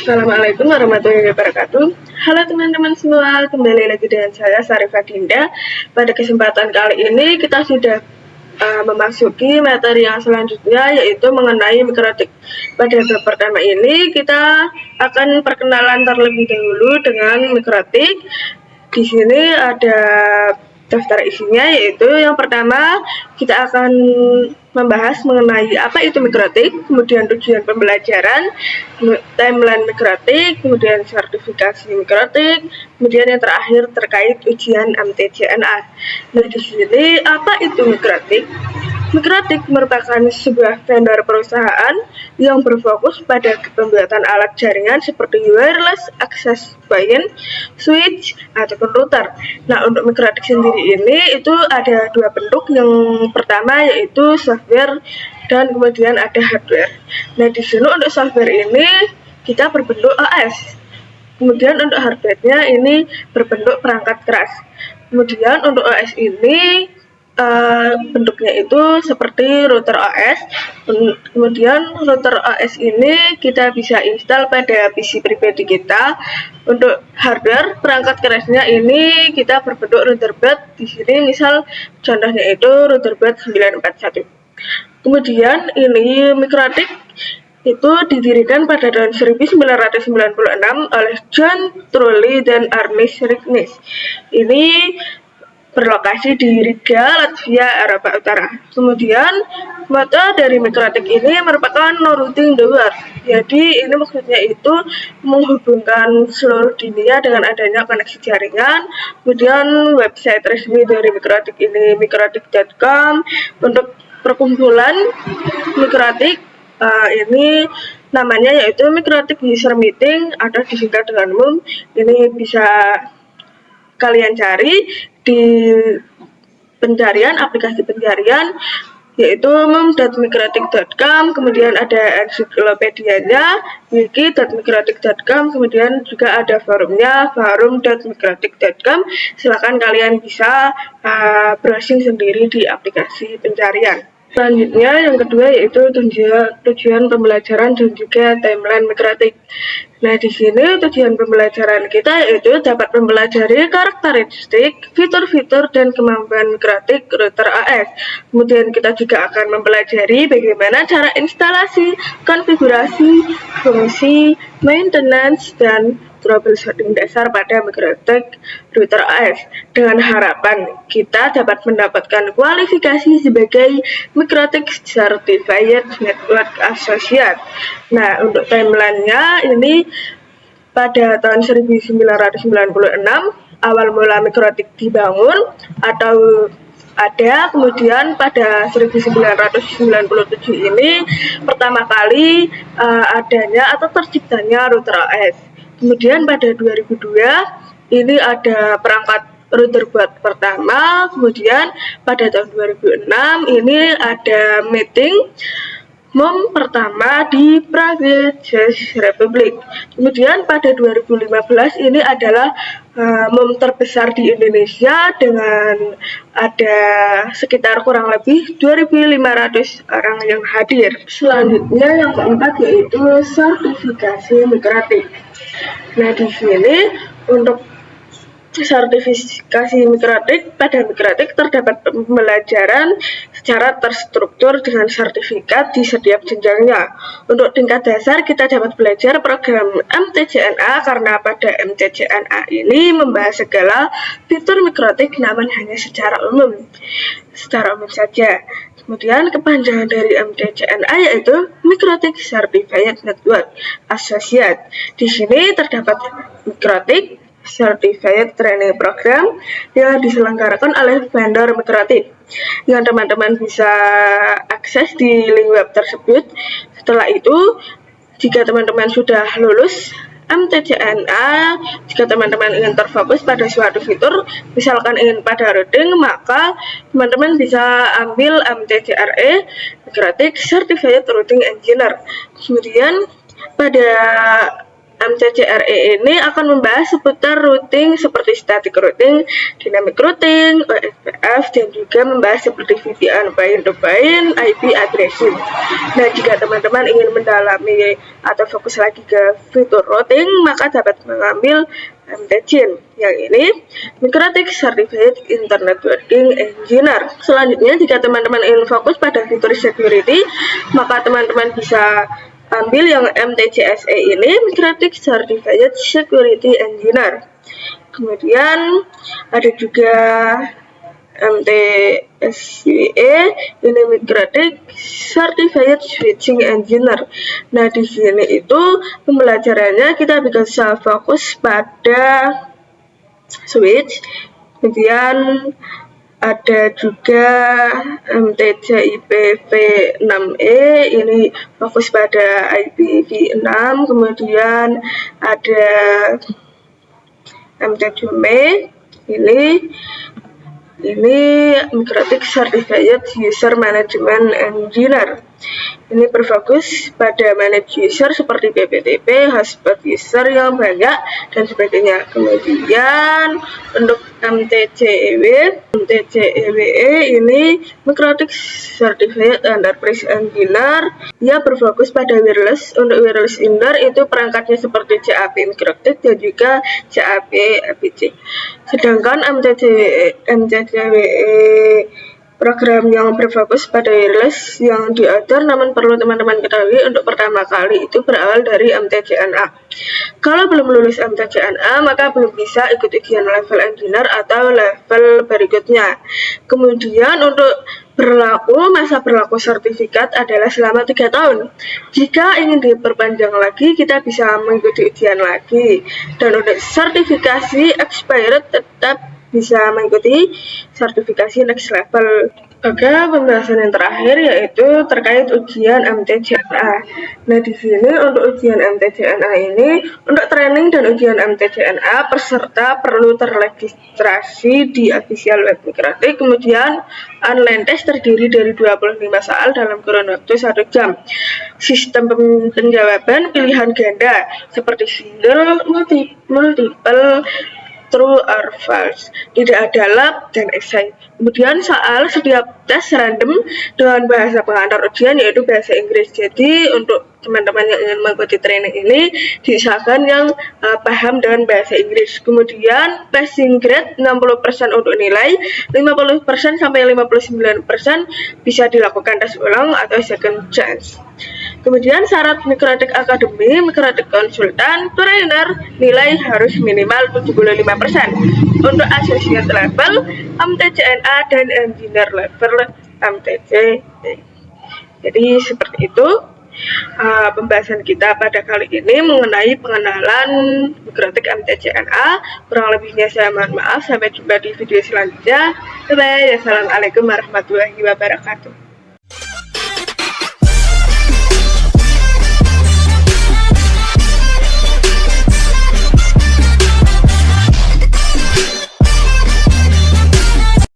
Assalamualaikum warahmatullahi wabarakatuh. Halo teman-teman semua, kembali lagi dengan saya Sarifah Dinda. Pada kesempatan kali ini kita sudah memasuki materi yang selanjutnya, yaitu mengenai mikrotik. Pada bab pertama ini kita akan perkenalan terlebih dahulu dengan mikrotik. Di sini ada daftar isinya, yaitu yang pertama kita akan membahas mengenai apa itu mikrotik, kemudian tujuan pembelajaran, timeline mikrotik, kemudian sertifikasi mikrotik, kemudian yang terakhir terkait ujian MTJNA. Nah, di sini apa itu mikrotik? Mikrotik merupakan sebuah vendor perusahaan yang berfokus pada pembuatan alat jaringan seperti wireless access point, switch, ataupun router. Nah, untuk mikrotik sendiri ini itu ada dua bentuk. Yang pertama yaitu software dan kemudian ada hardware. Nah, di sini untuk software ini kita berbentuk OS. Kemudian untuk hardware-nya ini berbentuk perangkat keras. Kemudian untuk OS ini bentuknya itu seperti router OS. Kemudian router OS ini kita bisa install pada PC pribadi kita. Untuk hardware perangkat kerasnya ini kita berbentuk routerboard. Di sini misal contohnya itu routerboard 941. Kemudian ini mikrotik itu didirikan pada tahun 1996 oleh John Trulli dan Ernest Rignis. Ini berlokasi di Riga, Latvia, Eropa Utara. Kemudian, moto dari mikrotik ini merupakan no routing the world. Jadi, ini maksudnya itu menghubungkan seluruh dunia dengan adanya koneksi jaringan. Kemudian, website resmi dari mikrotik ini mikrotik.com. Untuk perkumpulan mikrotik ini namanya yaitu Mikrotik User Meeting atau disingkat dengan MUM. Ini bisa kalian cari di pencarian, aplikasi pencarian, yaitu mum.mikrotik.com, kemudian ada ensiklopedianya wiki.mikrotik.com, kemudian juga ada forumnya forum.mikrotik.com. Silakan kalian bisa browsing sendiri di aplikasi pencarian. Selanjutnya yang kedua yaitu tujuan pembelajaran dan juga timeline mikrotik. Nah, di sini tujuan pembelajaran kita yaitu dapat mempelajari karakteristik, fitur-fitur, dan kemampuan mikrotik router OS. Kemudian kita juga akan mempelajari bagaimana cara instalasi, konfigurasi, fungsi, maintenance, dan troubleshooting dasar pada mikrotik router OS. Dengan harapan kita dapat mendapatkan kualifikasi sebagai Mikrotik Certified Network Associate. Nah, untuk timelinenya ini pada tahun 1996 awal mula mikrotik dibangun atau ada, kemudian pada 1997 ini pertama kali adanya atau terciptanya router OS. Kemudian pada 2002 ini ada perangkat routerboard pertama. Kemudian pada tahun 2006 ini ada meeting MUM pertama di Prague Czech Republic. Kemudian pada 2015 ini adalah MUM terbesar di Indonesia dengan ada sekitar kurang lebih 2.500 orang yang hadir. Selanjutnya yang keempat yaitu sertifikasi mikrotik. Nah, di sini untuk sertifikasi mikrotik, pada mikrotik terdapat pembelajaran secara terstruktur dengan sertifikat di setiap jenjangnya. Untuk tingkat dasar kita dapat belajar program MTJNA karena pada MTJNA ini membahas segala fitur mikrotik namun hanya secara umum saja. Kemudian kepanjangan dari MTJNA yaitu Mikrotik Certified Network Associate. Di sini terdapat Mikrotik Certified Training Program yang diselenggarakan oleh vendor mikrotik yang teman-teman bisa akses di link web tersebut. Setelah itu, jika teman-teman sudah lulus MTJNA, jika teman-teman ingin terfokus pada suatu fitur, misalkan ingin pada routing, maka teman-teman bisa ambil MTJRE, Mikrotik Certified Routing Engineer. Kemudian pada MTCRE ini akan membahas seputar routing seperti static routing, dynamic routing, OSPF, dan juga membahas seperti VPN, point-to-point, IP addressing. Nah, jika teman-teman ingin mendalami atau fokus lagi ke fitur routing, maka dapat mengambil MTCIN yang ini MikroTik Certified Internet Working Engineer. Selanjutnya, jika teman-teman ingin fokus pada fitur security, maka teman-teman bisa ambil yang MTCSE ini, MikroTik Certified Security Engineer. Kemudian ada juga MTSWE, ini MikroTik Certified Switching Engineer. Nah, di sini itu pembelajarannya kita bisa fokus pada switch. Kemudian ada juga MTCIPv6E, ini fokus pada IPv6. Kemudian ada MTCME, ini MikroTik Certified User Management Engineer. Ini berfokus pada manage user seperti PPTP, hotspot user yang banyak, dan sebagainya. Kemudian untuk MTCEWE ini MikroTik Certified Enterprise Engineer. Dia berfokus pada wireless. Untuk wireless indoor itu perangkatnya seperti CAP MikroTik dan juga CAP APC. Sedangkan MTCWE program yang berfokus pada wireless yang diatur, namun perlu teman-teman ketahui untuk pertama kali itu berawal dari MTCNA. Kalau belum lulus MTCNA, maka belum bisa ikut ujian level engineer atau level berikutnya. Kemudian untuk masa berlaku sertifikat adalah selama 3 tahun. Jika ingin diperpanjang lagi, kita bisa mengikuti ujian lagi. Dan untuk sertifikasi expired tetap bisa mengikuti sertifikasi next level. Oke, pembahasan yang terakhir yaitu terkait ujian MTCNA. Nah, di sini untuk ujian MTCNA ini, untuk training dan ujian MTCNA, peserta perlu terregistrasi di official web MikroTik. Kemudian online test terdiri dari 25 soal dalam kurun waktu 1 jam. Sistem penjawaban pilihan ganda seperti single, multiple, true or false, tidak ada lab dan esai. Kemudian soal setiap tes random dengan bahasa pengantar ujian yaitu bahasa Inggris. Jadi untuk teman-teman yang ingin mengikuti training ini diusahakan yang paham dengan bahasa Inggris. Kemudian passing grade 60% untuk nilai, 50% sampai 59% bisa dilakukan tes ulang atau second chance. Kemudian syarat MikroTik Academy, MikroTik Konsultan, trainer, nilai harus minimal 75%. Untuk associate level, MTCNA, dan engineer level, MTC. Jadi seperti itu pembahasan kita pada kali ini mengenai pengenalan MikroTik MTCNA. Kurang lebihnya saya mohon maaf. Sampai jumpa di video selanjutnya. Bye-bye. Assalamualaikum warahmatullahi wabarakatuh.